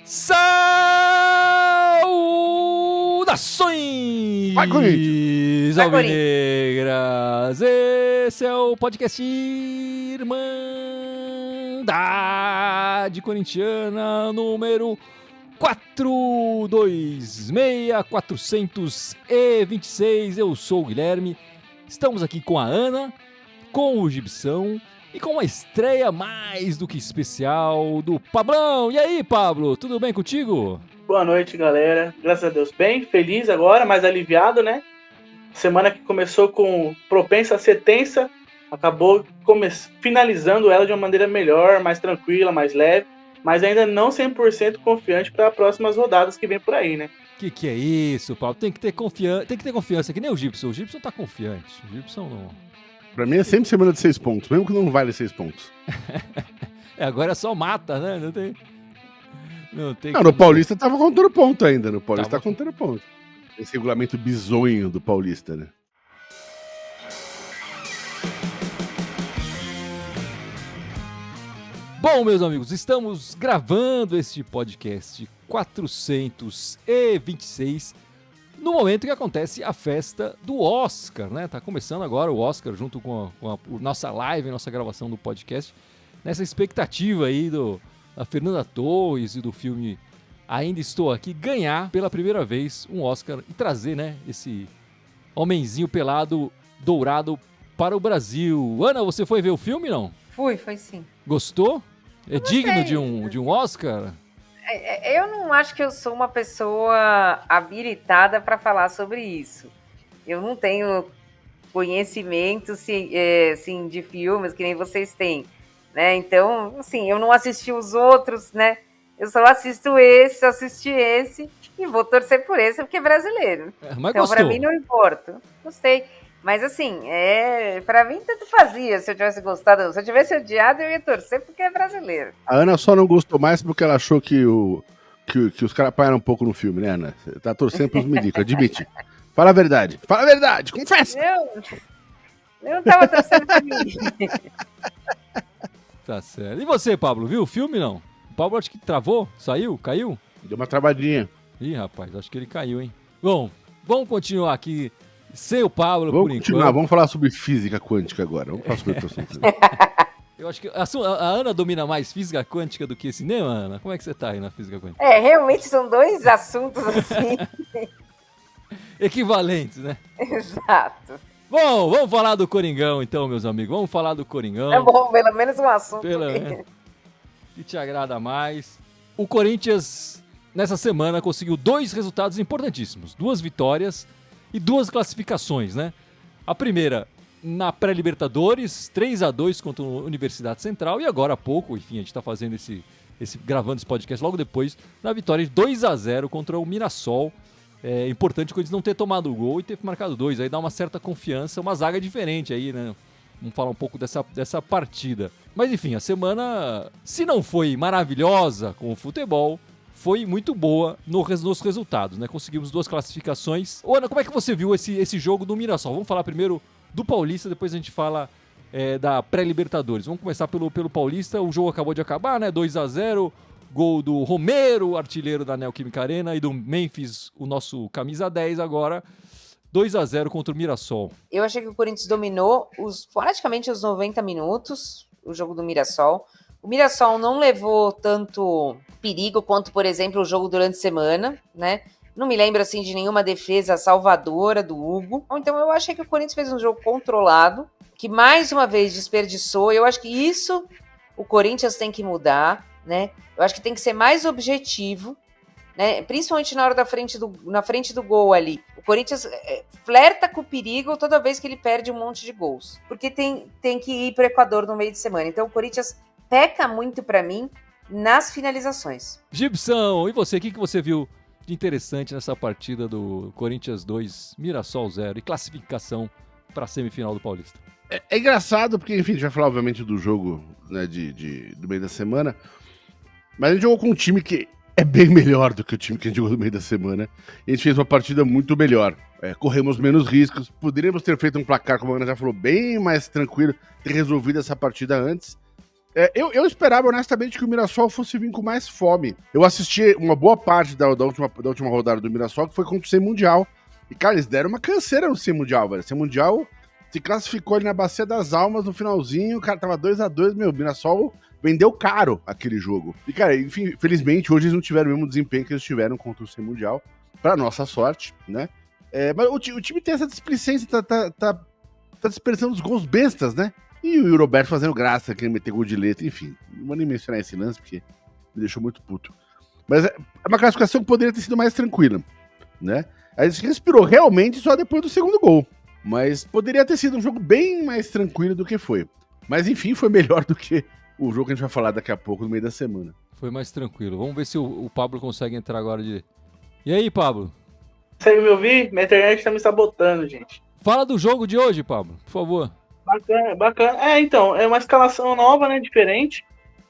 Saudações, alvinegras! Esse é o podcast Irmandade Corintiana número 426.426. Eu sou o Guilherme. Estamos aqui com a Ana, com o Gibson e com uma estreia mais do que especial do Pablão. E aí, Pablo, tudo bem contigo? Boa noite, galera. Graças a Deus, bem feliz agora, mais aliviado, né? Semana que começou com propensa a ser tensa, acabou finalizando ela de uma maneira melhor, mais tranquila, mais leve, mas ainda não 100% confiante para as próximas rodadas que vem por aí, né? Que é isso, Paulo? Tem que ter confiança, que nem o Gibson. O Gibson tá confiante. O Gibson não... Pra mim é sempre semana de 6 pontos, mesmo que não vale 6 pontos. Agora é só mata, né? Não tem... Não, no Paulista tava contando ponto ainda. No Paulista tá contando ponto. Esse regulamento bizonho do Paulista, né? Bom, meus amigos, estamos gravando este podcast 426 no momento que acontece a festa do Oscar, né? Tá começando agora o Oscar junto com a nossa live, nossa gravação do podcast, nessa expectativa aí da Fernanda Torres e do filme Ainda Estou Aqui ganhar pela primeira vez um Oscar e trazer, né, esse homenzinho pelado dourado para o Brasil. Ana, você foi ver o filme, não? Foi sim. Gostou? É digno de um Oscar? Eu não acho que eu sou uma pessoa habilitada para falar sobre isso. Eu não tenho conhecimento assim, de filmes que nem vocês têm, né? Então, assim, eu não assisti os outros, né? Eu só assisti esse e vou torcer por esse porque é brasileiro. Mas então, gostou. Pra mim não importa. Gostei. Mas assim, pra mim tanto fazia se eu tivesse gostado. Se eu tivesse odiado, eu ia torcer porque é brasileiro. A Ana só não gostou mais porque ela achou que os caras apanharam um pouco no filme, né, Ana? Você tá torcendo pros milicos, admite. Fala a verdade, confessa! Eu não tava torcendo pra mim. Tá certo. E você, Pablo, viu o filme, não? O Pablo acho que travou, saiu, caiu? Deu uma travadinha. Ih, rapaz, acho que ele caiu, hein? Bom, vamos continuar aqui sem o Pablo por enquanto. Vamos falar sobre física quântica agora. Vamos falar sobre outro assunto. Eu acho que a Ana domina mais física quântica do que cinema, Ana? Como é que você tá aí na física quântica? Realmente são dois assuntos assim. Equivalentes, né? Exato. Bom, vamos falar do Coringão então, meus amigos. Vamos falar do Coringão. É bom, pelo menos um assunto. Que te agrada mais. O Corinthians, nessa semana, conseguiu 2 resultados importantíssimos. 2 vitórias e 2 classificações, né? A primeira, na pré-Libertadores, 3-2 contra a Universidade Central. E agora há pouco, enfim, a gente está fazendo gravando esse podcast logo depois, na vitória de 2-0 contra o Mirassol. É importante que eles não ter tomado o gol e ter marcado 2. Aí dá uma certa confiança, uma zaga diferente aí, né? Vamos falar um pouco dessa partida. Mas enfim, a semana, se não foi maravilhosa com o futebol, foi muito boa nos resultados, né? Conseguimos 2 classificações. Ô, Ana, como é que você viu esse jogo do Mirassol? Vamos falar primeiro do Paulista, depois a gente fala da pré-Libertadores. Vamos começar pelo Paulista. O jogo acabou de acabar, né? 2-0. Gol do Romero, artilheiro da Neoquímica Arena, e do Memphis, o nosso camisa 10 agora. 2-0 contra o Mirassol. Eu achei que o Corinthians dominou praticamente os 90 minutos, o jogo do Mirassol. O Mirassol não levou tanto perigo quanto, por exemplo, o jogo durante a semana, né? Não me lembro, assim, de nenhuma defesa salvadora do Hugo. Então, eu achei que o Corinthians fez um jogo controlado, que mais uma vez desperdiçou. Eu acho que isso o Corinthians tem que mudar, né? Eu acho que tem que ser mais objetivo, né? Principalmente na frente do gol ali. O Corinthians flerta com o perigo toda vez que ele perde um monte de gols. Porque tem que ir para o Equador no meio de semana. Então, o Corinthians peca muito, para mim, nas finalizações. Gibson, e você? O que você viu de interessante nessa partida do Corinthians 2, Mirassol 0 e classificação para a semifinal do Paulista? É engraçado porque, enfim, a gente vai falar obviamente do jogo, né, do meio da semana, mas a gente jogou com um time que é bem melhor do que o time que a gente jogou no meio da semana. E a gente fez uma partida muito melhor. Corremos menos riscos, poderíamos ter feito um placar, como a Ana já falou, bem mais tranquilo, ter resolvido essa partida antes. Eu esperava, honestamente, que o Mirassol fosse vir com mais fome. Eu assisti uma boa parte da última rodada do Mirassol, que foi contra o Sem Mundial. E, cara, eles deram uma canseira no Sem Mundial, velho. O Sem Mundial se classificou ali na Bacia das Almas no finalzinho, o cara tava 2-2, o Mirassol vendeu caro aquele jogo. E, cara, enfim, felizmente, hoje eles não tiveram o mesmo desempenho que eles tiveram contra o Sem Mundial, pra nossa sorte, né? Mas o time tem essa displicência, tá dispersando os gols bestas, né? E o Roberto fazendo graça, querendo meter gol de letra, enfim. Não vou nem mencionar esse lance, porque me deixou muito puto. Mas é uma classificação que poderia ter sido mais tranquila, né? A gente respirou realmente só depois do segundo gol. Mas poderia ter sido um jogo bem mais tranquilo do que foi. Mas enfim, foi melhor do que o jogo que a gente vai falar daqui a pouco, no meio da semana. Foi mais tranquilo. Vamos ver se o Pablo consegue entrar agora de... E aí, Pablo? Consegue me ouvir? Minha internet tá me sabotando, gente. Fala do jogo de hoje, Pablo, por favor. Bacana. Então, é uma escalação nova, né, diferente.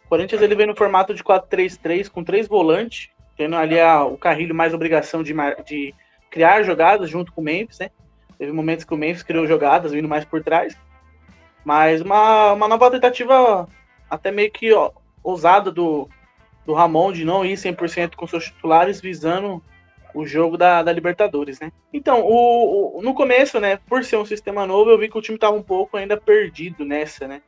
O Corinthians ele vem no formato de 4-3-3 com 3 volantes, tendo ali o Carrilho mais obrigação de criar jogadas junto com o Memphis, né? Teve momentos que o Memphis criou jogadas vindo mais por trás. Mas uma nova tentativa até meio que ousada do Ramon de não ir 100% com seus titulares visando o jogo da Libertadores, né? Então, no começo, né, por ser um sistema novo, eu vi que o time estava um pouco ainda perdido nessa, né?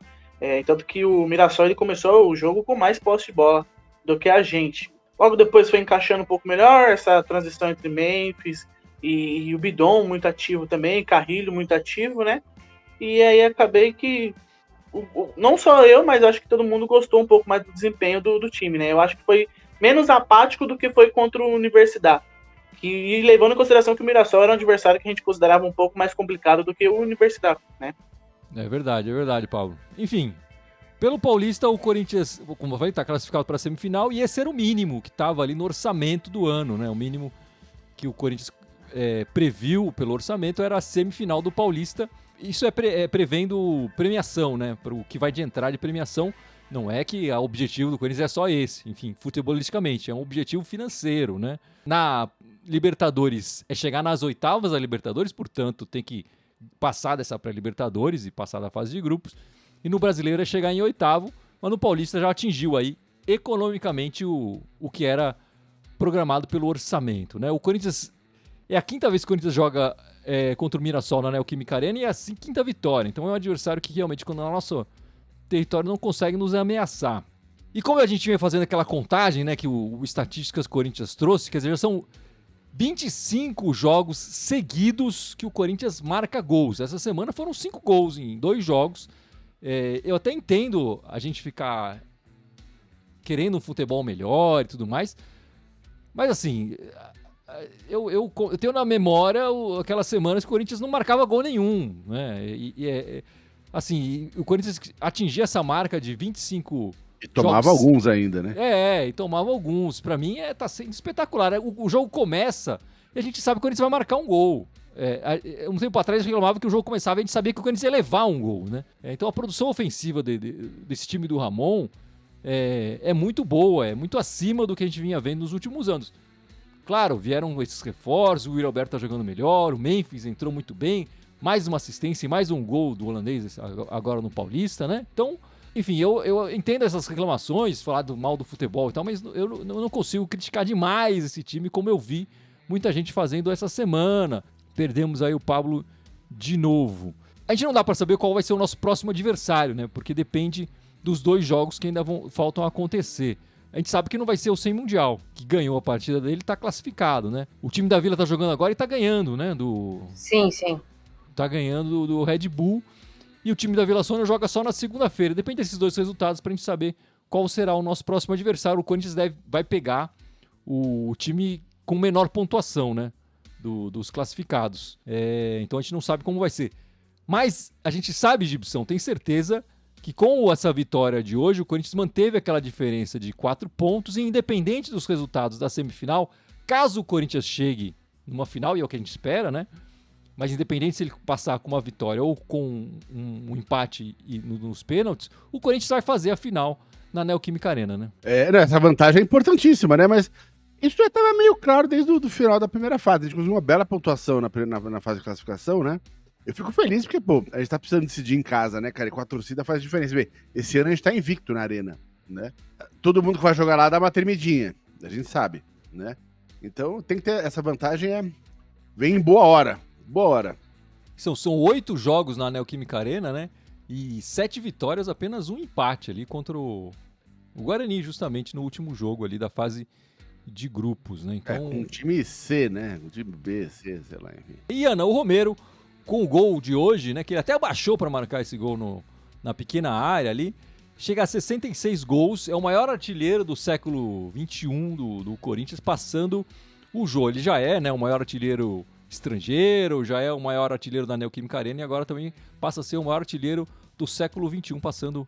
Tanto que o Mirassol ele começou o jogo com mais posse de bola do que a gente. Logo depois foi encaixando um pouco melhor essa transição entre Memphis e o Bidon muito ativo também, Carrilho muito ativo, né? E aí acabei que não só eu, mas acho que todo mundo gostou um pouco mais do desempenho do time, né? Eu acho que foi menos apático do que foi contra o Universidade. E levando em consideração que o Mirassol era um adversário que a gente considerava um pouco mais complicado do que o Universidade, né? É verdade, Pablo. Enfim, pelo Paulista, o Corinthians, como eu falei, está classificado para a semifinal e esse era o mínimo que estava ali no orçamento do ano, né? O mínimo que o Corinthians previu pelo orçamento era a semifinal do Paulista. Isso prevendo premiação, né? Para o que vai de entrar de premiação. Não é que o objetivo do Corinthians é só esse, enfim, futebolisticamente, é um objetivo financeiro, né? Na Libertadores é chegar nas oitavas da Libertadores, portanto tem que passar dessa pré-Libertadores e passar da fase de grupos. E no Brasileiro é chegar em oitavo, mas no Paulista já atingiu aí economicamente o que era programado pelo orçamento, né? O Corinthians, é a quinta vez que o Corinthians joga contra o Mirassol na Neoquímica Arena e é a quinta vitória, então é um adversário que realmente quando é nosso território não consegue nos ameaçar. E como a gente vem fazendo aquela contagem, né, que o Estatísticas Corinthians trouxe, quer dizer, já são 25 jogos seguidos que o Corinthians marca gols. Essa semana foram 5 gols em 2 jogos. Eu até entendo a gente ficar querendo um futebol melhor e tudo mais, mas assim, eu tenho na memória aquelas semanas que o Corinthians não marcava gol nenhum, né? Assim, o Corinthians atingia essa marca de 25 e tomava jogos, alguns ainda, né? E tomava alguns. Pra mim, tá sendo espetacular. O jogo começa e a gente sabe que o Corinthians vai marcar um gol. Um tempo atrás, a gente reclamava que o jogo começava e a gente sabia que o Corinthians ia levar um gol, né? Então, a produção ofensiva desse time do Ramon é muito boa, é muito acima do que a gente vinha vendo nos últimos anos. Claro, vieram esses reforços, o Will Alberto tá jogando melhor, o Memphis entrou muito bem, mais uma assistência e mais um gol do holandês agora no Paulista, né? Então, enfim, eu entendo essas reclamações, falar do mal do futebol e tal, mas eu não consigo criticar demais esse time como eu vi muita gente fazendo essa semana. Perdemos aí o Pablo de novo. A gente não dá para saber qual vai ser o nosso próximo adversário, né? Porque depende dos 2 jogos que ainda faltam acontecer. A gente sabe que não vai ser o Sem Mundial, que ganhou a partida dele e tá classificado, né? O time da Vila tá jogando agora e tá ganhando, né? Sim. Tá ganhando do Red Bull. E o time da Vila Sônia joga só na segunda-feira. Depende desses 2 resultados pra gente saber qual será o nosso próximo adversário. O Corinthians vai pegar o time com menor pontuação, né? Dos classificados. Então a gente não sabe como vai ser. Mas a gente sabe, Gibson, tem certeza que com essa vitória de hoje, o Corinthians manteve aquela diferença de 4 pontos e independente dos resultados da semifinal, caso o Corinthians chegue numa final, e é o que a gente espera, né? Mas independente se ele passar com uma vitória ou com um empate nos pênaltis, o Corinthians vai fazer a final na Neoquímica Arena, né? Não, essa vantagem é importantíssima, né? Mas isso já estava meio claro desde o final da primeira fase. A gente conseguiu uma bela pontuação na fase de classificação, né? Eu fico feliz porque, pô, a gente tá precisando decidir em casa, né, cara? E com a torcida faz diferença. Vê, esse ano a gente tá invicto na Arena, né? Todo mundo que vai jogar lá dá uma tremidinha, a gente sabe, né? Então tem que ter essa vantagem, vem em boa hora, boa hora. São 8 jogos na Neoquímica Arena, né? E 7 vitórias, apenas um empate ali contra o Guarani, justamente no último jogo ali da fase de grupos, né? Então... com o time C, né? O time B, C, sei lá, enfim. E Ana, o Romero, com o gol de hoje, né? Que ele até abaixou para marcar esse gol na pequena área ali, chega a 66 gols, é o maior artilheiro do século XXI do Corinthians, passando o Jô. Ele já é, né, o maior artilheiro estrangeiro, já é o maior artilheiro da Neoquímica Arena e agora também passa a ser o maior artilheiro do século XXI, passando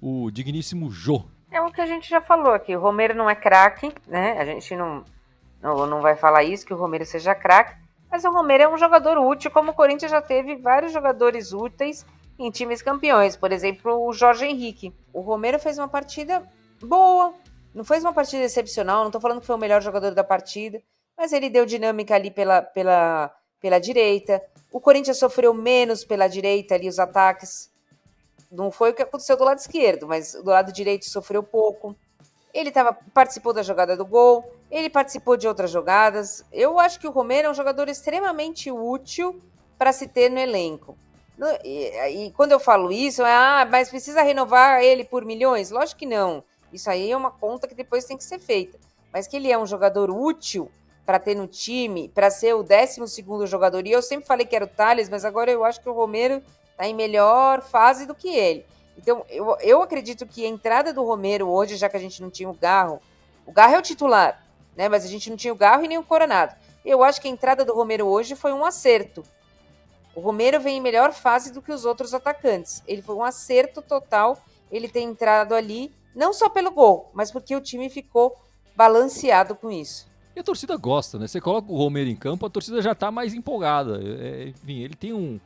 o digníssimo Jô. É o que a gente já falou aqui, o Romero não é craque, né? A gente não vai falar isso, que o Romero seja craque, mas o Romero é um jogador útil, como o Corinthians já teve vários jogadores úteis em times campeões. Por exemplo, o Jorge Henrique. O Romero fez uma partida boa, não fez uma partida excepcional, não estou falando que foi o melhor jogador da partida, mas ele deu dinâmica ali pela direita. O Corinthians sofreu menos pela direita ali, os ataques. Não foi o que aconteceu do lado esquerdo, mas do lado direito sofreu pouco. Ele participou da jogada do gol, ele participou de outras jogadas. Eu acho que o Romero é um jogador extremamente útil para se ter no elenco. E quando eu falo isso, mas precisa renovar ele por milhões? Lógico que não. Isso aí é uma conta que depois tem que ser feita. Mas que ele é um jogador útil para ter no time, para ser o 12º jogador. E eu sempre falei que era o Thales, mas agora eu acho que o Romero está em melhor fase do que ele. Então, eu acredito que a entrada do Romero hoje, já que a gente não tinha o Garro é o titular, né? Mas a gente não tinha o Garro e nem o Coronado. Eu acho que a entrada do Romero hoje foi um acerto. O Romero vem em melhor fase do que os outros atacantes. Ele foi um acerto total, ele ter entrado ali, não só pelo gol, mas porque o time ficou balanceado com isso. E a torcida gosta, né? Você coloca o Romero em campo, a torcida já tá mais empolgada. Enfim, ele tem um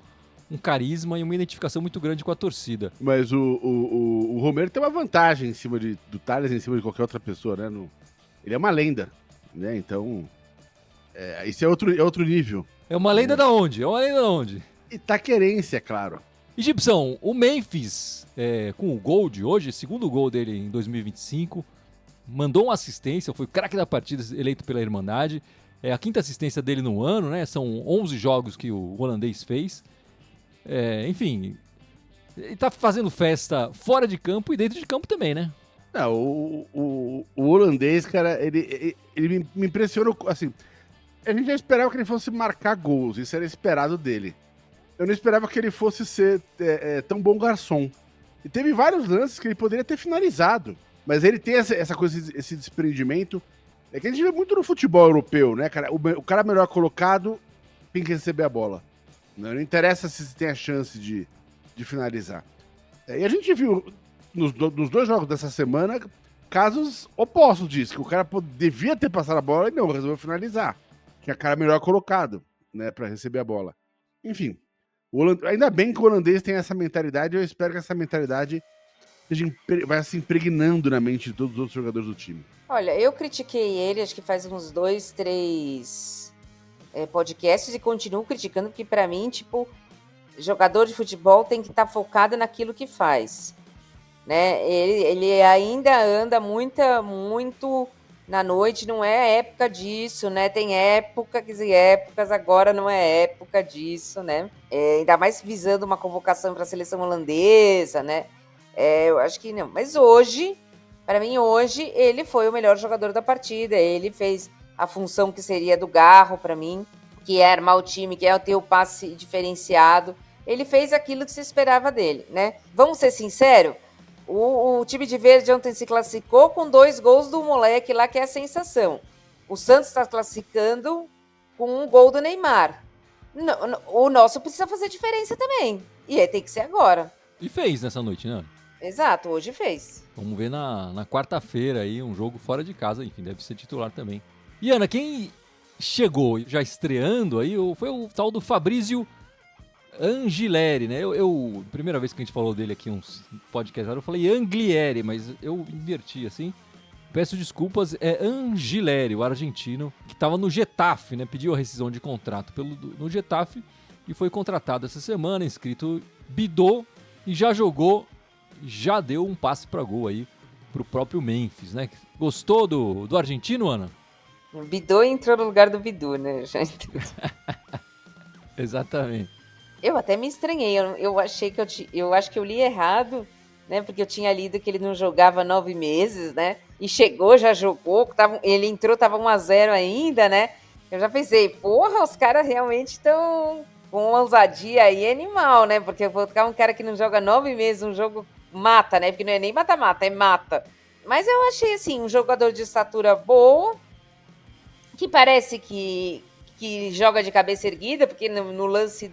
carisma e uma identificação muito grande com a torcida. Mas o Romero tem uma vantagem em cima do Thales, em cima de qualquer outra pessoa, né? Ele é uma lenda, né? Então, isso é outro nível. É uma lenda da onde? É uma lenda da onde? Itaquerense, claro. E, Gibson, o Memphis, com o gol de hoje, segundo gol dele em 2025, mandou uma assistência, foi o craque da partida, eleito pela Irmandade. É a 5ª assistência dele no ano, né? São 11 jogos que o holandês fez. Enfim, ele tá fazendo festa fora de campo e dentro de campo também, né? Não, o holandês, cara, ele me impressionou, assim, a gente já esperava que ele fosse marcar gols, isso era esperado dele. Eu não esperava que ele fosse ser tão bom garçom. E teve vários lances que ele poderia ter finalizado, mas ele tem essa coisa, esse desprendimento, que a gente vê muito no futebol europeu, né, cara? O cara melhor colocado tem que receber a bola. Não interessa se tem a chance de finalizar. E a gente viu nos 2 jogos dessa semana casos opostos disso, que o cara devia ter passado a bola e não, resolveu finalizar. Que é o cara melhor colocado, né, para receber a bola. Enfim, ainda bem que o holandês tem essa mentalidade, eu espero que essa mentalidade vai se impregnando na mente de todos os outros jogadores do time. Olha, eu critiquei ele, acho que faz uns 2, 3... podcasts e continuo criticando, porque para mim, jogador de futebol tem que estar focado naquilo que faz, né? Ele ainda anda muito na noite, não é época disso, né? Tem épocas e épocas, agora não é época disso, né? Ainda mais visando uma convocação para a seleção holandesa, né? Eu acho que não. Mas hoje, para mim, ele foi o melhor jogador da partida, ele fez a função que seria do Garro para mim, que é armar o time, que é ter o passe diferenciado. Ele fez aquilo que se esperava dele, né? Vamos ser sinceros, o time de verde ontem se classificou com 2 gols do moleque lá, que é a sensação. O Santos está classificando com um gol do Neymar. O nosso precisa fazer diferença também, e tem que ser agora. E fez nessa noite, né? Exato, hoje fez. Vamos ver na quarta-feira aí, um jogo fora de casa, enfim, deve ser titular também. E Ana, quem chegou já estreando aí foi o tal do Fabrício Angileri, né? Primeira vez que a gente falou dele aqui, uns podcasts, eu falei Anglieri, mas eu inverti assim. Peço desculpas, é Angileri, o argentino, que estava no Getafe, né? Pediu a rescisão de contrato no Getafe e foi contratado essa semana, inscrito Bidô, e já jogou, já deu um passe para gol aí pro próprio Memphis, né? Gostou do argentino, Ana? O Bidô entrou no lugar do Bidu, né? Exatamente. Eu até me estranhei, eu achei que eu acho que eu li errado, né? Porque eu tinha lido que ele não jogava 9 meses, né? E chegou, já jogou, ele entrou, tava 1-0 ainda, né? Eu já pensei, porra, os caras realmente estão com uma ousadia aí animal, né? Porque eu vou ficar um cara que não joga 9 meses, um jogo mata, né? Porque não é nem mata-mata, é mata. Mas eu achei, assim, um jogador de estatura boa, que parece que joga de cabeça erguida, porque no lance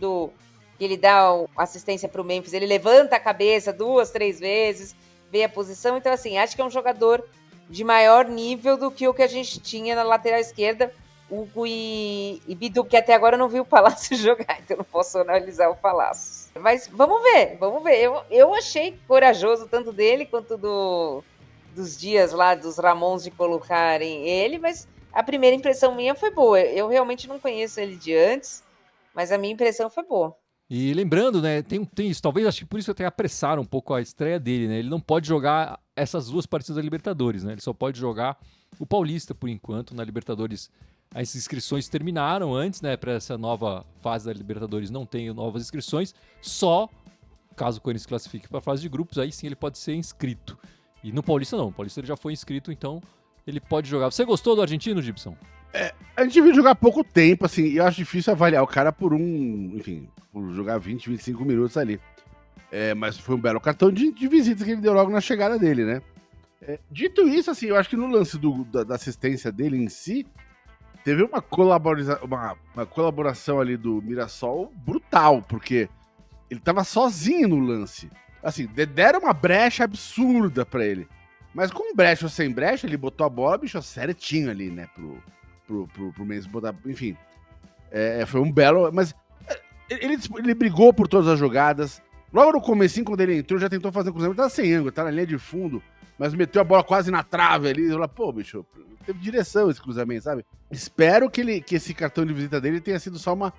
que ele dá assistência para o Memphis, ele levanta a cabeça 2, 3 vezes, vê a posição. Então, assim, acho que é um jogador de maior nível do que o que a gente tinha na lateral esquerda, Hugo e Bidu, que até agora eu não vi o Palácio jogar, então não posso analisar o Palácio. Mas vamos ver. Eu achei corajoso tanto dele quanto dos dias lá dos Ramons de colocarem ele, mas a primeira impressão minha foi boa. Eu realmente não conheço ele de antes, mas a minha impressão foi boa. E lembrando, né, tem isso, talvez acho que por isso até apressaram um pouco a estreia dele, né? Ele não pode jogar essas 2 partidas da Libertadores, né? Ele só pode jogar o Paulista por enquanto. Na Libertadores as inscrições terminaram antes, né? Para essa nova fase da Libertadores não tem novas inscrições, só caso o Corinthians classifique para a fase de grupos, aí sim ele pode ser inscrito. E no Paulista não, o Paulista ele já foi inscrito, então ele pode jogar. Você gostou do argentino, Gibson? A gente viu jogar pouco tempo, assim, e eu acho difícil avaliar o cara por por jogar 20, 25 minutos ali. Mas foi um belo cartão de visita que ele deu logo na chegada dele, né? Dito isso, assim, eu acho que no lance da assistência dele em si, teve uma colaboração ali do Mirassol brutal, porque ele tava sozinho no lance. Assim, deram uma brecha absurda pra ele. Mas com brecha ou sem brecha, ele botou a bola, bicho, certinho ali, né, pro Mendes botar, enfim. Foi um belo... Mas ele brigou por todas as jogadas. Logo no comecinho, quando ele entrou, já tentou fazer um cruzamento. Tava sem ângulo, tá na linha de fundo, mas meteu a bola quase na trave ali. Eu falei, pô, bicho, teve direção esse cruzamento, sabe? Espero que esse cartão de visita dele tenha sido só uma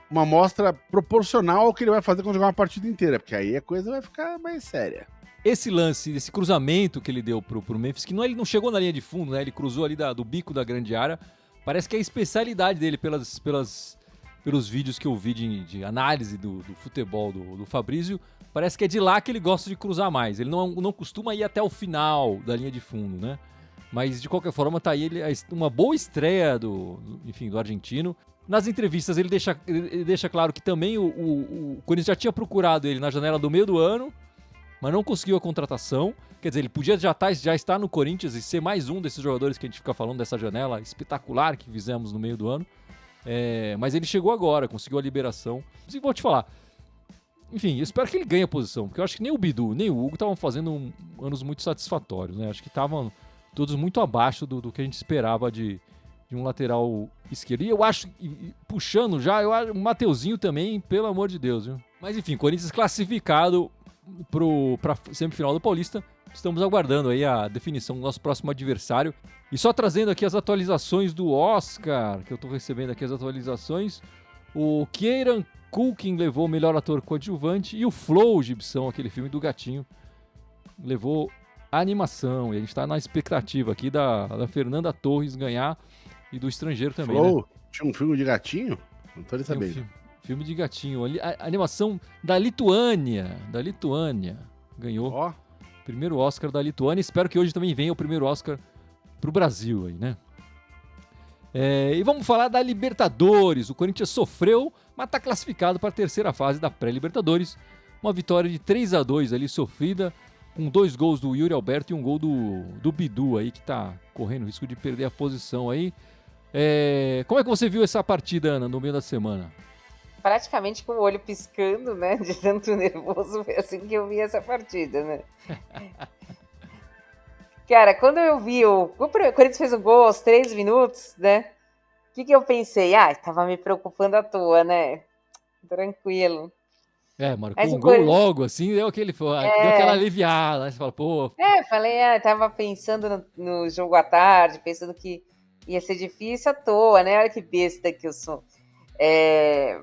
amostra proporcional ao que ele vai fazer quando jogar uma partida inteira, porque aí a coisa vai ficar mais séria. Esse lance, esse cruzamento que ele deu pro Memphis, que ele não chegou na linha de fundo, né? Ele cruzou ali do bico da grande área. Parece que é a especialidade dele pelos vídeos que eu vi de análise do futebol do Fabrício. Parece que é de lá que ele gosta de cruzar mais. Ele não costuma ir até o final da linha de fundo, né? Mas de qualquer forma tá aí uma boa estreia do argentino. Nas entrevistas ele deixa claro que também o Corinthians já tinha procurado ele na janela do meio do ano, mas não conseguiu a contratação. Quer dizer, ele podia já estar no Corinthians e ser mais um desses jogadores que a gente fica falando dessa janela espetacular que fizemos no meio do ano. Mas ele chegou agora, conseguiu a liberação. E vou te falar, enfim, eu espero que ele ganhe a posição, porque eu acho que nem o Bidu, nem o Hugo estavam fazendo anos muito satisfatórios, né? Acho que estavam todos muito abaixo do que a gente esperava de um lateral esquerdo. E eu acho, puxando já, o Mateuzinho também, pelo amor de Deus, viu? Mas enfim, Corinthians classificado para semifinal do Paulista. Estamos aguardando aí a definição do nosso próximo adversário. E só trazendo aqui as atualizações do Oscar, que eu tô recebendo aqui as atualizações. O Kieran Culkin levou o melhor ator coadjuvante e o Flow, Gibson, aquele filme do gatinho, levou a animação. E a gente tá na expectativa aqui da Fernanda Torres ganhar e do Estrangeiro também, Flow, né? Tinha um filme de gatinho? Não tô nem sabendo. Filme de gatinho. A animação da Lituânia. Ganhou. Ó. Primeiro Oscar da Lituânia. Espero que hoje também venha o primeiro Oscar pro Brasil aí, né? E vamos falar da Libertadores. O Corinthians sofreu, mas tá classificado para a terceira fase da pré-Libertadores. Uma vitória de 3-2 ali sofrida, com 2 gols do Yuri Alberto e um gol do Bidu aí, que tá correndo risco de perder a posição aí. Como é que você viu essa partida, Ana, no meio da semana? Praticamente com o olho piscando, né? De tanto nervoso, foi assim que eu vi essa partida, né? Cara, quando eu vi o Corinthians fez um gol aos 3 minutos, né? O que eu pensei? Tava me preocupando à toa, né? Tranquilo. Marcou Mas um o gol Corinthians- logo, assim, deu aquela aliviada. Aí você fala, pô, falei, tava pensando no jogo à tarde, pensando que ia ser difícil à toa, né? Olha que besta que eu sou.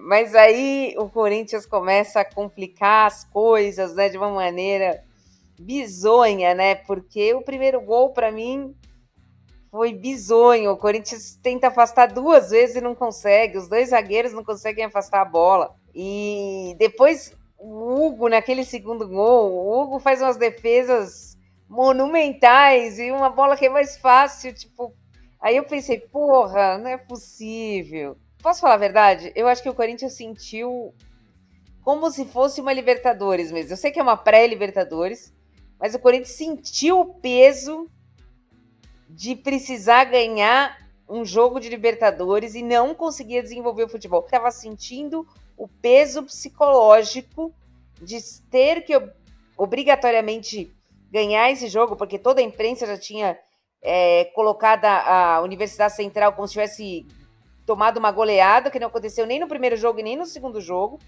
Mas aí o Corinthians começa a complicar as coisas, né, de uma maneira bizonha, né? Porque o primeiro gol, para mim, foi bizonho. O Corinthians tenta afastar 2 vezes e não consegue. Os 2 zagueiros não conseguem afastar a bola. E depois o Hugo, naquele segundo gol, o Hugo faz umas defesas monumentais e uma bola que é mais fácil, tipo. Aí eu pensei, porra, não é possível. Posso falar a verdade? Eu acho que o Corinthians sentiu como se fosse uma Libertadores mesmo. Eu sei que é uma pré-Libertadores, mas o Corinthians sentiu o peso de precisar ganhar um jogo de Libertadores e não conseguia desenvolver o futebol. Estava sentindo o peso psicológico de ter que obrigatoriamente ganhar esse jogo, porque toda a imprensa já tinha colocado a Universidade Central como se tivesse tomado uma goleada, que não aconteceu nem no primeiro jogo e nem no segundo jogo.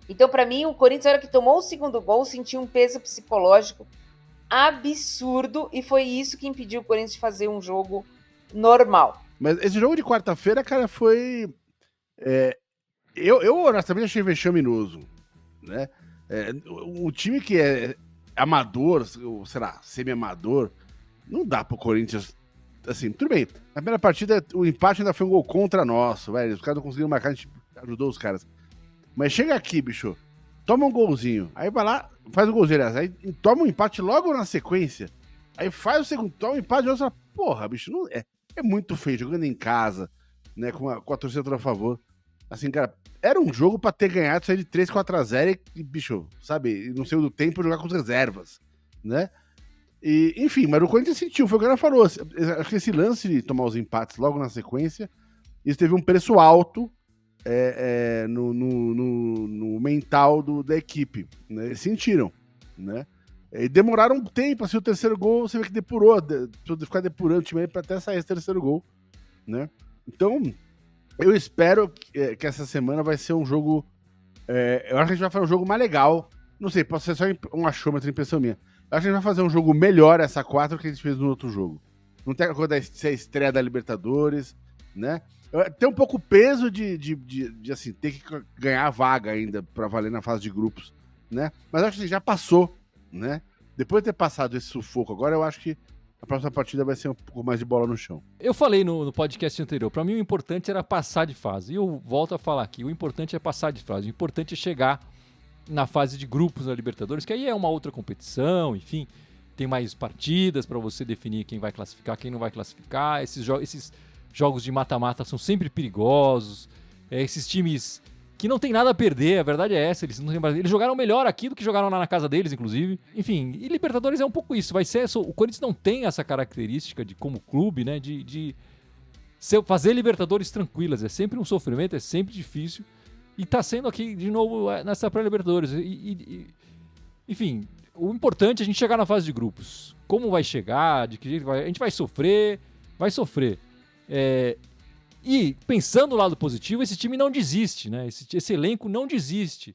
Então, para mim, o Corinthians, na hora que tomou o segundo gol, sentiu um peso psicológico absurdo e foi isso que impediu o Corinthians de fazer um jogo normal. Mas esse jogo de quarta-feira, cara, foi... Eu honestamente achei vexaminoso, né? O time que é amador, ou sei lá, semi-amador, não dá pro Corinthians... Assim, tudo bem, na primeira partida o empate ainda foi um gol contra nosso, velho. Os caras não conseguiram marcar, a gente ajudou os caras. Mas chega aqui, bicho, toma um golzinho, aí vai lá, faz um golzinho, aí toma um empate logo na sequência, aí faz o segundo, toma um empate, e você fala, porra, bicho, não, é muito feio, jogando em casa, né, com a torcida toda a favor. Assim, cara, era um jogo pra ter ganhado, sair de 3-4-0 e, bicho, sabe, no segundo tempo jogar com as reservas, né? E, enfim, mas o Corinthians sentiu, foi o que ela falou, acho que esse lance de tomar os empates logo na sequência, isso teve um preço alto, no mental da equipe, né? Eles sentiram, né? E demoraram um tempo, assim, o terceiro gol, você vê que depurou, ficar depurando o time para até sair esse terceiro gol, né? Então, eu espero que essa semana vai ser um jogo, eu acho que a gente vai fazer um jogo mais legal, não sei, pode ser só um achômetro, impressão minha. Eu acho que a gente vai fazer um jogo melhor essa 4 que a gente fez no outro jogo. Não tem a coisa da estreia da Libertadores, né? Tem um pouco o peso de assim, ter que ganhar a vaga ainda pra valer na fase de grupos, né? Mas acho que já passou, né? Depois de ter passado esse sufoco, agora eu acho que a próxima partida vai ser um pouco mais de bola no chão. Eu falei no podcast anterior, pra mim o importante era passar de fase. E eu volto a falar aqui, o importante é passar de fase. O importante é chegar na fase de grupos da Libertadores, que aí é uma outra competição, enfim, tem mais partidas pra você definir quem vai classificar, quem não vai classificar. Esses jogos de mata-mata são sempre perigosos. Esses times que não tem nada a perder, a verdade é essa. Eles jogaram melhor aqui do que jogaram lá na casa deles, inclusive. Enfim, e Libertadores é um pouco isso. O Corinthians não tem essa característica de, como clube, né, de fazer Libertadores tranquilas. É sempre um sofrimento, é sempre difícil. E tá sendo aqui, de novo, nessa pré-Libertadores. Enfim, o importante é a gente chegar na fase de grupos. Como vai chegar, de que jeito vai... A gente vai sofrer. E pensando no lado positivo, esse time não desiste, né? Esse elenco não desiste.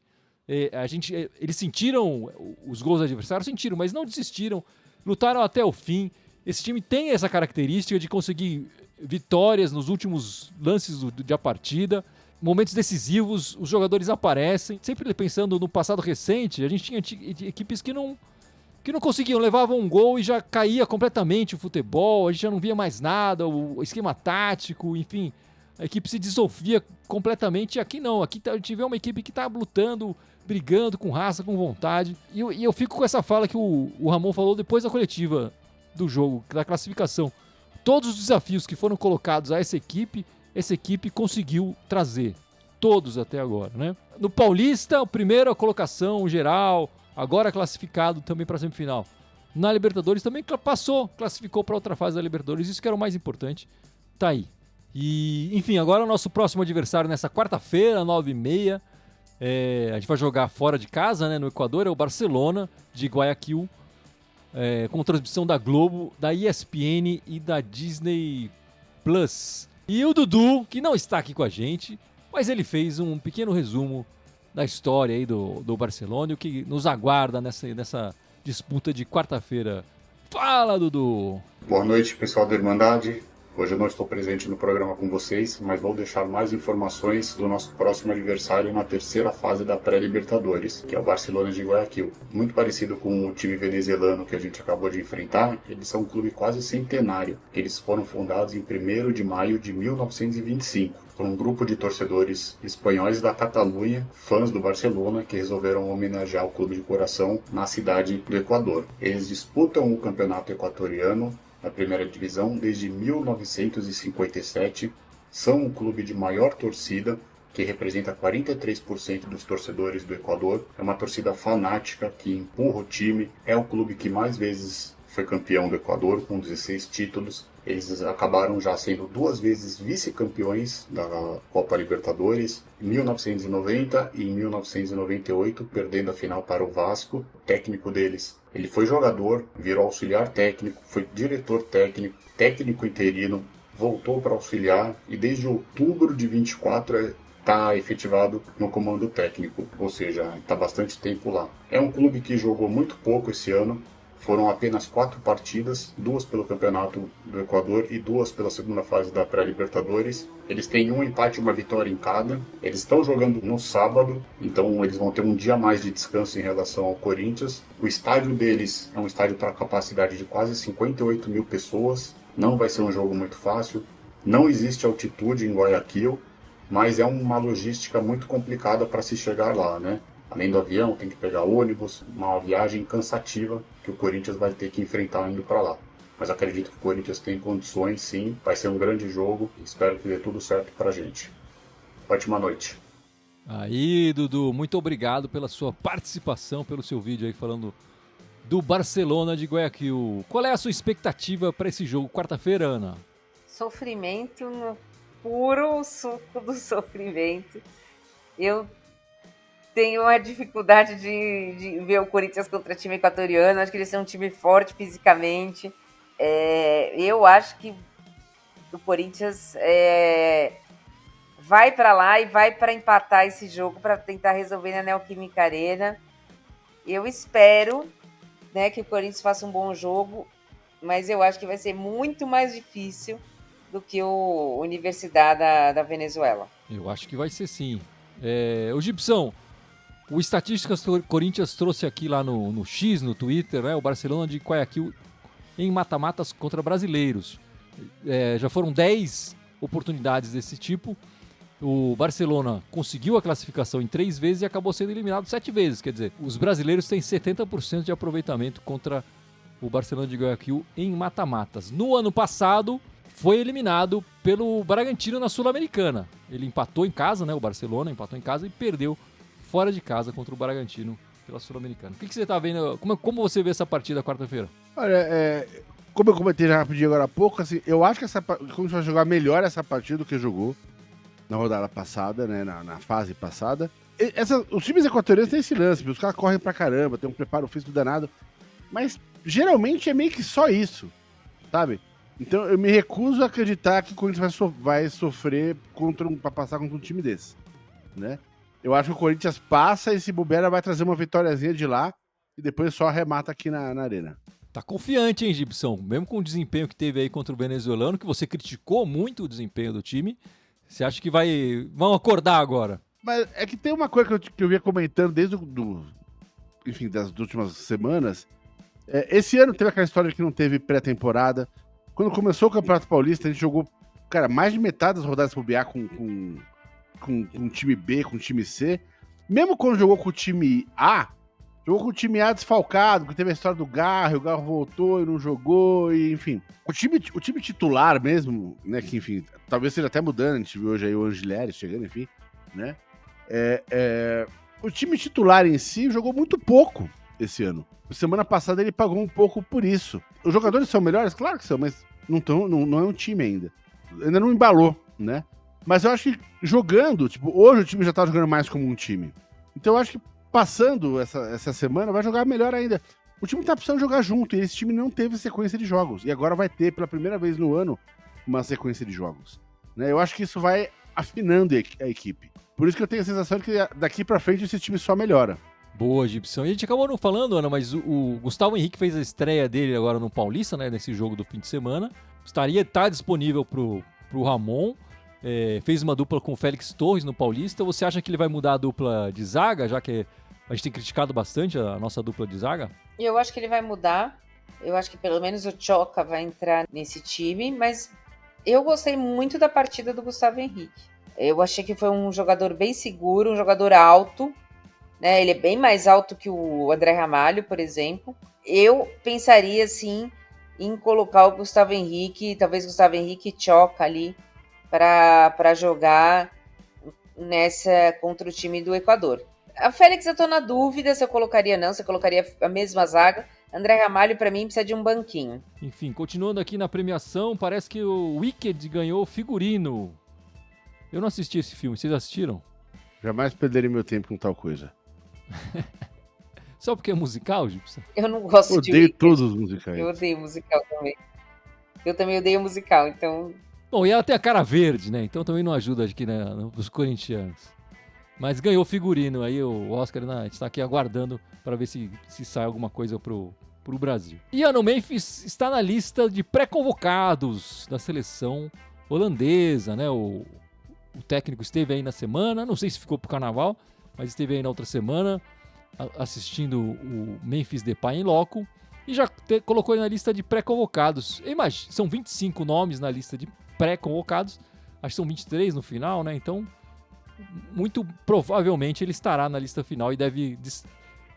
Eles sentiram os gols do adversário, sentiram, mas não desistiram, lutaram até o fim. Esse time tem essa característica de conseguir vitórias nos últimos lances da partida. Momentos decisivos, os jogadores aparecem. Sempre pensando no passado recente, a gente tinha equipes que não conseguiam, levavam um gol e já caía completamente o futebol, a gente já não via mais nada, o esquema tático, enfim, a equipe se dissolvia completamente. E aqui não, aqui a gente vê uma equipe que está lutando, brigando com raça, com vontade. E eu fico com essa fala que o Ramon falou depois da coletiva do jogo, da classificação. Todos os desafios que foram colocados a essa equipe conseguiu trazer, todos até agora, né? No Paulista, a primeira colocação geral, agora classificado também para a semifinal. Na Libertadores também classificou para outra fase da Libertadores, isso que era o mais importante, tá aí. E, enfim, agora o nosso próximo adversário nessa quarta-feira, 9h30, a gente vai jogar fora de casa, né, no Equador, é o Barcelona de Guayaquil, com transmissão da Globo, da ESPN e da Disney Plus. E o Dudu, que não está aqui com a gente, mas ele fez um pequeno resumo da história aí do Barcelona e o que nos aguarda nessa disputa de quarta-feira. Fala, Dudu! Boa noite, pessoal da Irmandade. Hoje eu não estou presente no programa com vocês, mas vou deixar mais informações do nosso próximo adversário na terceira fase da pré-Libertadores, que é o Barcelona de Guayaquil. Muito parecido com o time venezuelano que a gente acabou de enfrentar, eles são um clube quase centenário. Eles foram fundados em 1º de maio de 1925. Por um grupo de torcedores espanhóis da Catalunha, fãs do Barcelona, que resolveram homenagear o clube de coração na cidade do Equador. Eles disputam o campeonato equatoriano na primeira divisão desde 1957, são um clube de maior torcida, que representa 43% dos torcedores do Equador. É uma torcida fanática que empurra o time, é o clube que mais vezes foi campeão do Equador, com 16 títulos. Eles acabaram já sendo 2 vezes vice-campeões da Copa Libertadores, em 1990 e em 1998, perdendo a final para o Vasco. O técnico deles, ele foi jogador, virou auxiliar técnico, foi diretor técnico, técnico interino, voltou para auxiliar e desde outubro de 24 está efetivado no comando técnico, ou seja, está bastante tempo lá. É um clube que jogou muito pouco esse ano. Foram apenas 4 partidas, 2 pelo Campeonato do Equador e 2 pela segunda fase da pré-Libertadores. Eles têm um empate e uma vitória em cada. Eles estão jogando no sábado, então eles vão ter um dia a mais de descanso em relação ao Corinthians. O estádio deles é um estádio para capacidade de quase 58 mil pessoas. Não vai ser um jogo muito fácil. Não existe altitude em Guayaquil, mas é uma logística muito complicada para se chegar lá, né? Além do avião, tem que pegar ônibus, uma viagem cansativa que o Corinthians vai ter que enfrentar indo para lá. Mas acredito que o Corinthians tem condições, sim, vai ser um grande jogo e espero que dê tudo certo pra gente. Ótima noite. Aí, Dudu, muito obrigado pela sua participação, pelo seu vídeo aí falando do Barcelona de Guayaquil. Qual é a sua expectativa para esse jogo, quarta-feira, Ana? Sofrimento no puro suco do sofrimento. Eu tenho uma dificuldade de ver o Corinthians contra time equatoriano. Acho que eles são um time forte fisicamente. Eu acho que o Corinthians vai para lá e vai para empatar esse jogo para tentar resolver na Neoquímica Arena. Eu espero, né, que o Corinthians faça um bom jogo, mas eu acho que vai ser muito mais difícil do que o Universidade da Venezuela. Eu acho que vai ser sim. O Gibson, o Estatísticas Corinthians trouxe aqui lá no X, no Twitter, né, o Barcelona de Guayaquil em mata-matas contra brasileiros. Já foram 10 oportunidades desse tipo. O Barcelona conseguiu a classificação em 3 vezes e acabou sendo eliminado 7 vezes. Quer dizer, os brasileiros têm 70% de aproveitamento contra o Barcelona de Guayaquil em mata-matas. No ano passado, foi eliminado pelo Bragantino na Sul-Americana. Ele empatou em casa, né? O Barcelona empatou em casa e perdeu fora de casa contra o Bragantino pela Sul-Americana. O que você está vendo? Como você vê essa partida quarta-feira? Olha, como eu comentei já rapidinho agora há pouco, assim, eu acho que como vai jogar melhor essa partida do que jogou na rodada passada, né? Na fase passada. Os times equatorianos têm esse lance, os caras correm pra caramba, tem um preparo físico danado, mas geralmente é meio que só isso, sabe? Então eu me recuso a acreditar que o Corinthians vai sofrer pra passar contra um time desse, né? Eu acho que o Corinthians passa e se bobeira vai trazer uma vitóriazinha de lá e depois só arremata aqui na arena. Tá confiante, hein, Gibson? Mesmo com o desempenho que teve aí contra o venezuelano, que você criticou muito o desempenho do time, você acha que vão acordar agora? Mas é que tem uma coisa que eu vinha comentando desde enfim, das últimas semanas. Esse ano teve aquela história de que não teve pré-temporada. Quando começou o Campeonato Paulista, a gente jogou, cara, mais de metade das rodadas pro BA com time B, com time C. Mesmo quando jogou com o time A, jogou com o time A desfalcado, que teve a história do Garro, o Garro voltou e não jogou, e enfim. O time titular mesmo, né, que enfim, talvez seja até mudando, a gente viu hoje aí o Angelieri chegando, enfim, né. O time titular em si jogou muito pouco esse ano. Semana passada ele pagou um pouco por isso. Os jogadores são melhores? Claro que são, mas não é um time ainda. Ainda não embalou, né? Mas eu acho que jogando, tipo, hoje o time já tá jogando mais como um time. Então eu acho que passando essa semana vai jogar melhor ainda. O time tá precisando jogar junto e esse time não teve sequência de jogos. E agora vai ter, pela primeira vez no ano, uma sequência de jogos. Né? Eu acho que isso vai afinando a equipe. Por isso que eu tenho a sensação de que daqui pra frente esse time só melhora. Boa, Gibson. E a gente acabou não falando, Ana, mas o Gustavo Henrique fez a estreia dele agora no Paulista, né? Nesse jogo do fim de semana. Tá disponível pro Ramon. Fez uma dupla com o Félix Torres no Paulista. Você acha que ele vai mudar a dupla de zaga, já que a gente tem criticado bastante a nossa dupla de zaga? Eu acho que ele vai mudar. Eu acho que pelo menos o Choca vai entrar nesse time, mas eu gostei muito da partida do Gustavo Henrique. Eu achei que foi um jogador bem seguro, um jogador alto, né? Ele é bem mais alto que o André Ramalho, por exemplo. Eu pensaria, sim, em colocar o Gustavo Henrique, talvez Gustavo Henrique e Choca ali, para jogar nessa contra o time do Equador. A Félix, eu tô na dúvida se eu colocaria não, se eu colocaria a mesma zaga. André Ramalho, para mim, precisa de um banquinho. Enfim, continuando aqui na premiação, parece que o Wicked ganhou figurino. Eu não assisti esse filme, vocês assistiram? Jamais perderei meu tempo com tal coisa. Só porque é musical, Gibson? Eu não gosto de Odeio Wicked. todos os musicais. Eu odeio musical também. Eu também odeio musical, então... Bom, e ela tem a cara verde, né? Então também não ajuda aqui, né, os corintianos. Mas ganhou figurino aí, o Oscar, né? A gente tá aqui aguardando para ver se sai alguma coisa pro Brasil. E Ano Memphis está na lista de pré-convocados da seleção holandesa, né? O técnico esteve aí na semana, não sei se ficou pro carnaval, mas esteve aí na outra semana assistindo o Memphis Depay em loco e já colocou ele na lista de pré-convocados. Imagina, são 25 nomes na lista de pré-convocados, acho que são 23 no final, né? Então, muito provavelmente ele estará na lista final e deve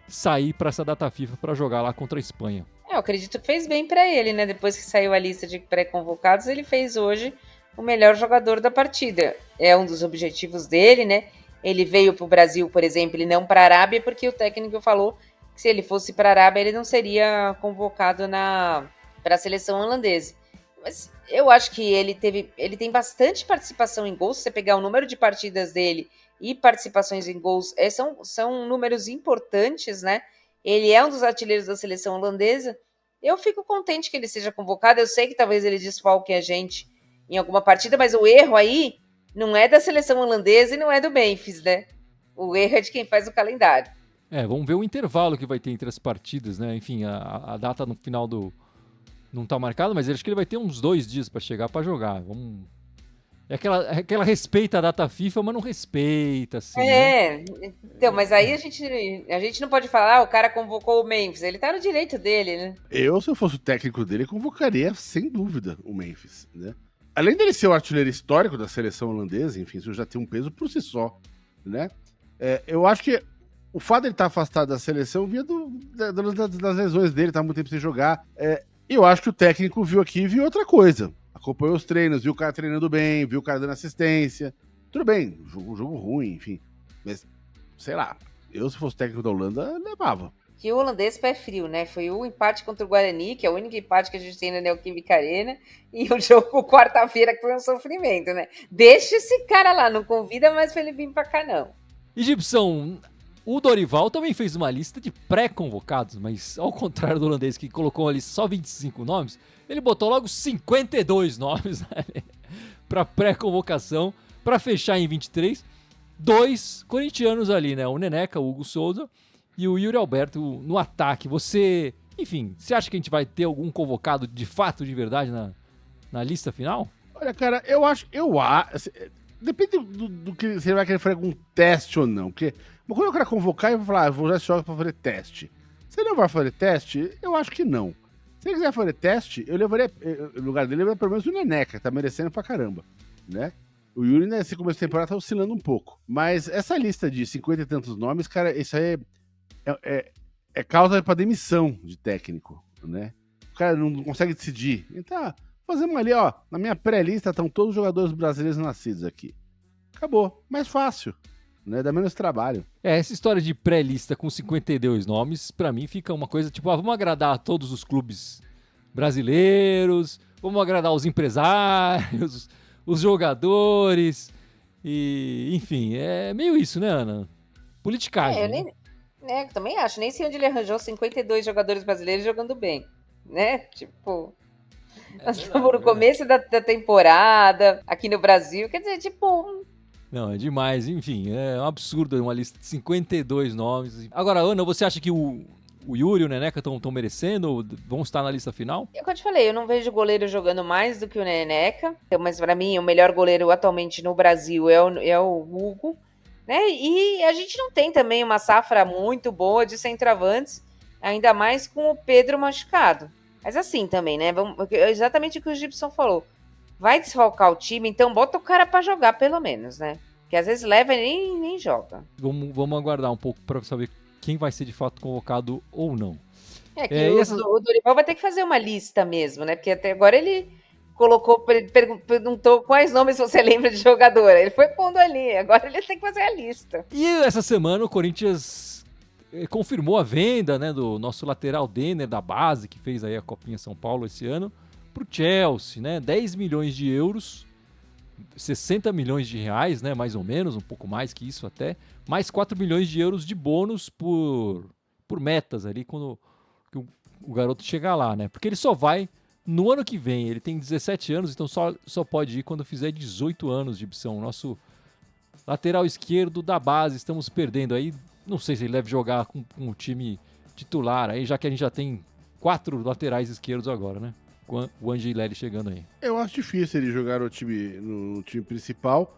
sair para essa data FIFA para jogar lá contra a Espanha. Eu acredito que fez bem para ele, né? Depois que saiu a lista de pré-convocados, ele fez hoje o melhor jogador da partida. É um dos objetivos dele, né? Ele veio para o Brasil, por exemplo, e não para a Arábia, porque o técnico falou que se ele fosse para a Arábia, ele não seria convocado para a seleção holandesa. Mas eu acho que ele tem bastante participação em gols. Se você pegar o número de partidas dele e participações em gols, são números importantes, né? Ele é um dos artilheiros da seleção holandesa. Eu fico contente que ele seja convocado. Eu sei que talvez ele desfalque a gente em alguma partida, mas o erro aí não é da seleção holandesa e não é do Memphis, né? O erro é de quem faz o calendário. Vamos ver o intervalo que vai ter entre as partidas, né? Enfim, a data no final não tá marcada, mas acho que ele vai ter uns 2 dias para chegar para jogar. É aquela respeita a data FIFA, mas não respeita, assim. Né? Então, mas aí a gente não pode falar, o cara convocou o Memphis, ele tá no direito dele, né? Se eu fosse o técnico dele, convocaria, sem dúvida, o Memphis, né? Além dele ser o artilheiro histórico da seleção holandesa, enfim, isso já tem um peso por si só, né? Eu acho que o fato de ele estar afastado da seleção vinha das lesões dele, tá muito tempo sem jogar. Eu acho que o técnico viu aqui e viu outra coisa. Acompanhou os treinos, viu o cara treinando bem, viu o cara dando assistência. Tudo bem, jogo ruim, enfim. Mas, sei lá, se fosse técnico da Holanda, levava. Que o holandês pé frio, né? Foi o empate contra o Guarani, que é o único empate que a gente tem na Neoquímica Arena, e o jogo quarta-feira que foi um sofrimento, né? Deixa esse cara lá, não convida mais pra ele vir pra cá, não. E Gibson, o Dorival também fez uma lista de pré-convocados, mas ao contrário do holandês que colocou ali só 25 nomes, ele botou logo 52 nomes para pré-convocação, para fechar em 23. 2 corintianos ali, né? O Neneca, o Hugo Souza e o Yuri Alberto no ataque. Você acha que a gente vai ter algum convocado de fato, de verdade, na lista final? Olha, cara, eu acho. Depende do que você vai querer fazer algum teste ou não. Porque quando o cara convocar, eu vou falar, vou usar esse jogo pra fazer teste. Se ele não vai fazer teste, eu acho que não. Se ele quiser fazer teste, eu levaria, no lugar dele, pelo menos o Neneca, que tá merecendo pra caramba, né? O Yuri, nesse começo de temporada, tá oscilando um pouco. Mas essa lista de 50 e tantos nomes, cara, isso aí é causa pra demissão de técnico, né? O cara não consegue decidir. Então, fazemos ali, ó, na minha pré-lista estão todos os jogadores brasileiros nascidos aqui. Acabou. Mais fácil, né? Dá menos trabalho. Essa história de pré-lista com 52 nomes, pra mim fica uma coisa, tipo, vamos agradar a todos os clubes brasileiros, vamos agradar os empresários, os jogadores, e enfim, é meio isso, né, Ana? Politicagem. Eu também acho, nem sei onde ele arranjou 52 jogadores brasileiros jogando bem, né? Tipo, nós estamos no começo da temporada aqui no Brasil, quer dizer, tipo, Não, é demais. Enfim, é um absurdo uma lista de 52 nomes. Agora, Ana, você acha que o Yuri e o Neneca estão merecendo? Vão estar na lista final? É o que eu te falei, eu não vejo goleiro jogando mais do que o Neneca, então, mas para mim o melhor goleiro atualmente no Brasil é o Hugo, né? E a gente não tem também uma safra muito boa de centroavantes, ainda mais com o Pedro machucado. Mas assim também, né? Exatamente o que o Gibson falou. Vai desfalcar o time, então bota o cara para jogar pelo menos, né? Porque às vezes leva e nem joga. Vamos aguardar um pouco para saber quem vai ser de fato convocado ou não. É que o Dorival vai ter que fazer uma lista mesmo, né? Porque até agora ele perguntou quais nomes você lembra de jogador. Ele foi pondo ali, agora ele tem que fazer a lista. E essa semana o Corinthians confirmou a venda, né, do nosso lateral Denner da base, que fez aí a Copinha São Paulo esse ano, para o Chelsea, né? 10 milhões de euros, 60 milhões de reais, né? Mais ou menos, um pouco mais que isso até, mais 4 milhões de euros de bônus por metas ali quando o garoto chegar lá, né? Porque ele só vai no ano que vem. Ele tem 17 anos, então só pode ir quando fizer 18 anos de opção. Nosso lateral esquerdo da base, estamos perdendo aí. Não sei se ele deve jogar com o time titular aí, já que a gente já tem 4 laterais esquerdos agora, né? Com o Angelelli chegando aí. Eu acho difícil ele jogar no time principal.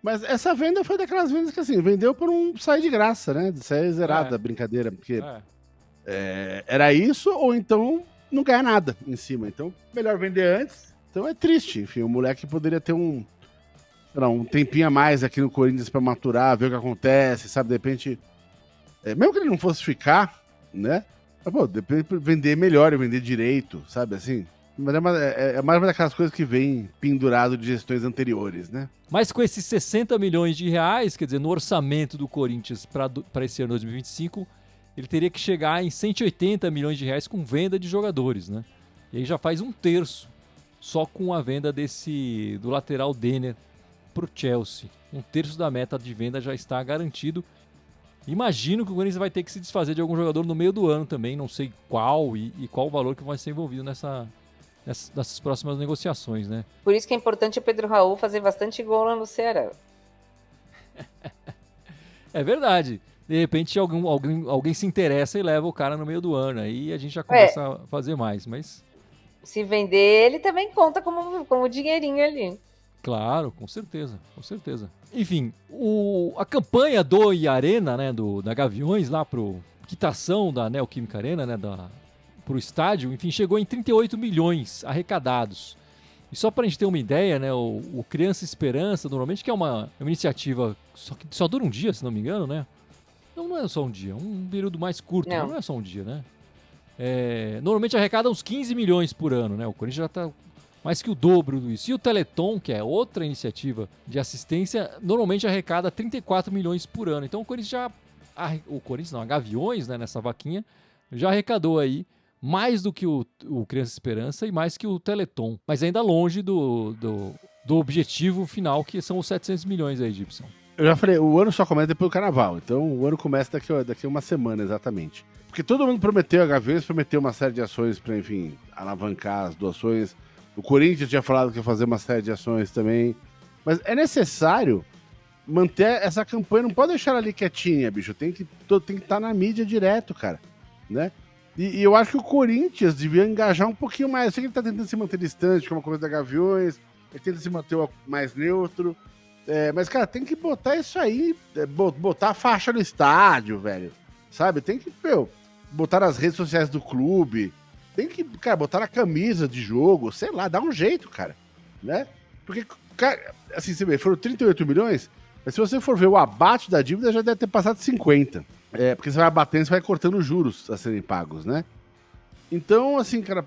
Mas essa venda foi daquelas vendas que, assim, vendeu por um sair de graça, né? De sair zerada, brincadeira. Porque era isso, ou então não ganhar nada em cima. Então, melhor vender antes. Então é triste. Enfim, o moleque poderia ter um tempinho a mais aqui no Corinthians pra maturar, ver o que acontece, sabe? De repente, mesmo que ele não fosse ficar, né? Mas, pô, de repente vender melhor e vender direito, sabe? Assim, mas é mais uma daquelas coisas que vem pendurado de gestões anteriores, né? Mas com esses 60 milhões de reais, quer dizer, no orçamento do Corinthians para esse ano 2025, ele teria que chegar em 180 milhões de reais com venda de jogadores, né? E aí já faz um terço só com a venda do lateral Denner pro Chelsea. Um terço da meta de venda já está garantido. Imagino que o Corinthians vai ter que se desfazer de algum jogador no meio do ano também, não sei qual e qual o valor que vai ser envolvido nessas próximas negociações, né? Por isso que é importante o Pedro Raul fazer bastante gol lá no Ceará. É verdade. De repente alguém se interessa e leva o cara no meio do ano. Aí a gente já começa a fazer mais, mas... Se vender, ele também conta como dinheirinho ali. Claro, com certeza, com certeza. Enfim, a campanha do Arena, né, da Gaviões lá pro quitação da Neoquímica Arena, né, pro estádio, enfim, chegou em 38 milhões arrecadados. E só pra gente ter uma ideia, né, o Criança Esperança, normalmente, que é uma iniciativa que só dura um dia, se não me engano, né? Não é só um dia, um período mais curto, não é só um dia, né? Normalmente arrecada uns 15 milhões por ano, né? O Corinthians já tá mais que o dobro disso. E o Teleton, que é outra iniciativa de assistência, normalmente arrecada 34 milhões por ano. Então o Corinthians a Gaviões, né, nessa vaquinha, já arrecadou aí mais do que o Criança Esperança e mais que o Teleton. Mas ainda longe do objetivo final, que são os 700 milhões aí, Gibson. Eu já falei, o ano só começa depois do carnaval. Então o ano começa daqui a uma semana, exatamente. Porque todo mundo prometeu, a Gaviões prometeu uma série de ações para, enfim, alavancar as doações. O Corinthians tinha falado que ia fazer uma série de ações também. Mas é necessário manter essa campanha. Não pode deixar ela ali quietinha, bicho. Tem que estar na mídia direto, cara. Né? E eu acho que o Corinthians devia engajar um pouquinho mais. Eu sei que ele tá tentando se manter distante, que é uma coisa da Gaviões. Ele tenta se manter mais neutro. Mas, cara, tem que botar isso aí. Botar a faixa no estádio, velho. Sabe? Tem que, botar nas redes sociais do clube. Tem que, cara, botar na camisa de jogo, sei lá, dá um jeito, cara, né? Porque, cara, assim, você vê, foram 38 milhões, mas se você for ver o abate da dívida, já deve ter passado 50. Porque você vai abatendo, você vai cortando juros a serem pagos, né? Então, assim, cara,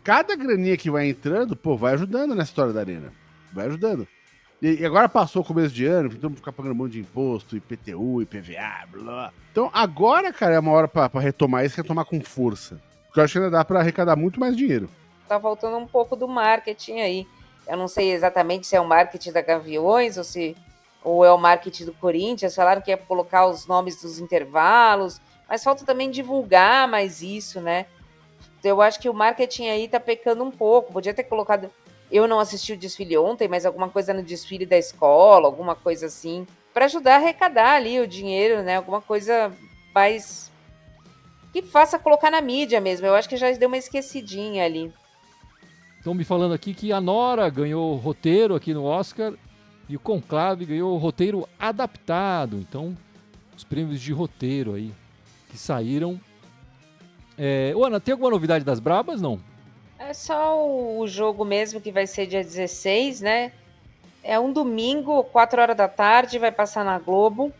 cada graninha que vai entrando, vai ajudando nessa história da Arena. Vai ajudando. E agora passou o começo de ano, então ficar pagando um monte de imposto, IPTU, IPVA, blá, blá. Então agora, cara, é uma hora pra retomar isso, retomar com força. Porque eu acho que ainda dá pra arrecadar muito mais dinheiro. Tá faltando um pouco do marketing aí. Eu não sei exatamente se é o marketing da Gaviões ou é o marketing do Corinthians. Falaram que ia colocar os nomes dos intervalos, mas falta também divulgar mais isso, né? Eu acho que o marketing aí tá pecando um pouco. Podia ter colocado Eu não assisti o desfile ontem, mas alguma coisa no desfile da escola, alguma coisa assim, para ajudar a arrecadar ali o dinheiro, né? Alguma coisa mais que faça colocar na mídia mesmo. Eu acho que já deu uma esquecidinha ali. Estão me falando aqui que a Nora ganhou o roteiro aqui no Oscar e o Conclave ganhou o roteiro adaptado. Então, os prêmios de roteiro aí que saíram. Ana, tem alguma novidade das Brabas? Não? É só o jogo mesmo, que vai ser dia 16, né? É um domingo, 4 horas da tarde, vai passar na Globo.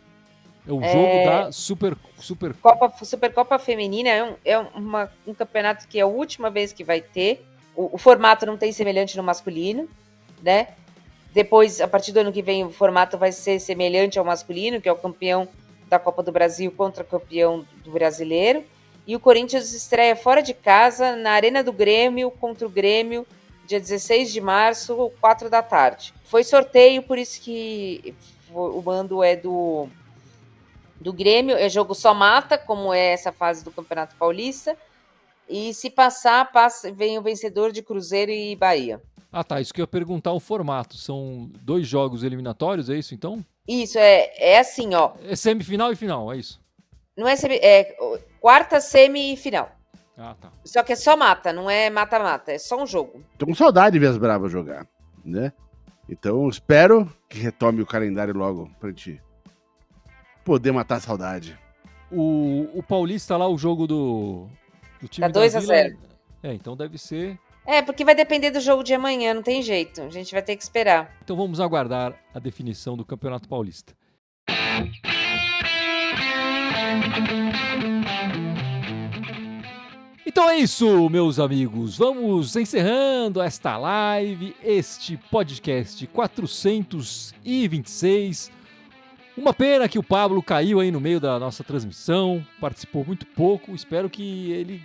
É o jogo da Supercopa Feminina. É um campeonato que é a última vez que vai ter. O formato não tem semelhante no masculino, né? Depois, a partir do ano que vem, o formato vai ser semelhante ao masculino, que é o campeão da Copa do Brasil contra o campeão do brasileiro. E o Corinthians estreia fora de casa, na Arena do Grêmio, contra o Grêmio, dia 16 de março, 4 da tarde. Foi sorteio, por isso que o mando é do Grêmio. É jogo só mata, como é essa fase do Campeonato Paulista. E se passar, vem o vencedor de Cruzeiro e Bahia. Ah, tá. Isso que eu ia perguntar o formato. São 2 jogos eliminatórios, é isso então? Isso, é assim, ó. É semifinal e final, é isso? Não é quarta, semi e final. Ah, tá. Só que é só mata, não é mata-mata, é só um jogo. Tô com saudade de ver as Bravas jogar, né? Então espero que retome o calendário logo pra gente poder matar a saudade. O Paulista lá, o jogo do time Tá 2-0. Então deve ser. Porque vai depender do jogo de amanhã, não tem jeito. A gente vai ter que esperar. Então vamos aguardar a definição do Campeonato Paulista. Então é isso, meus amigos. Vamos encerrando esta live, este podcast 426. Uma pena que o Pablo caiu aí no meio da nossa transmissão, participou muito pouco. Espero que ele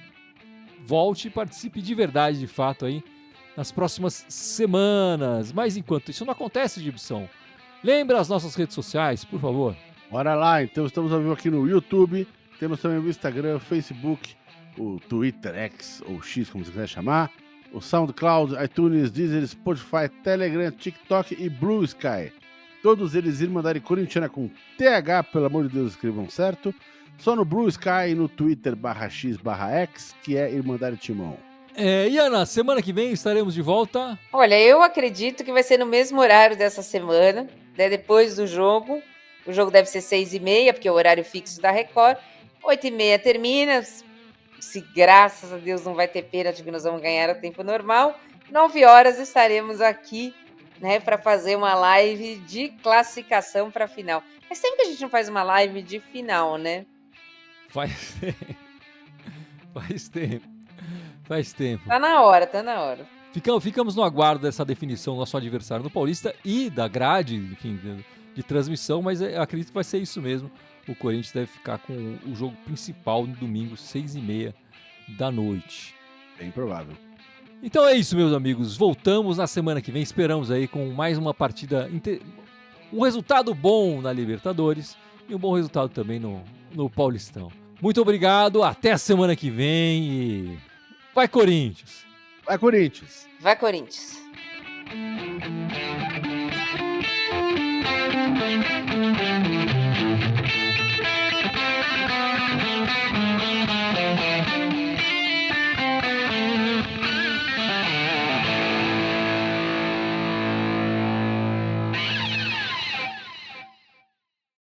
volte e participe de verdade, de fato, aí nas próximas semanas. Mas enquanto isso não acontece, Gibson, lembra as nossas redes sociais, por favor. Bora lá, então estamos ao vivo aqui no YouTube, temos também o Instagram, Facebook, o Twitter, X ou X, como você quiser chamar, o SoundCloud, iTunes, Deezer, Spotify, Telegram, TikTok e Blue Sky. Todos eles Irmandade Corintiana com TH, pelo amor de Deus, escrevam certo. Só no Blue Sky e no Twitter /X/X, que é Irmandade Timão. E Ana, semana que vem estaremos de volta. Olha, eu acredito que vai ser no mesmo horário dessa semana, né, depois do jogo. O jogo deve ser 6h30, porque é o horário fixo da Record. 8h30 termina. Se graças a Deus não vai ter pênalti, que nós vamos ganhar a tempo normal. 9 horas estaremos aqui, né, para fazer uma live de classificação para a final. Mas sempre que a gente não faz uma live de final, né? Faz tempo. Tá na hora. Ficamos no aguardo dessa definição do nosso adversário no Paulista e da grade, enfim, de transmissão, mas eu acredito que vai ser isso mesmo. O Corinthians deve ficar com o jogo principal no domingo, 6h30 da noite. Bem provável. Então é isso, meus amigos. Voltamos na semana que vem. Esperamos aí com mais uma partida, um resultado bom na Libertadores e um bom resultado também no Paulistão. Muito obrigado, até a semana que vem e vai Corinthians! Vai Corinthians! Vai Corinthians!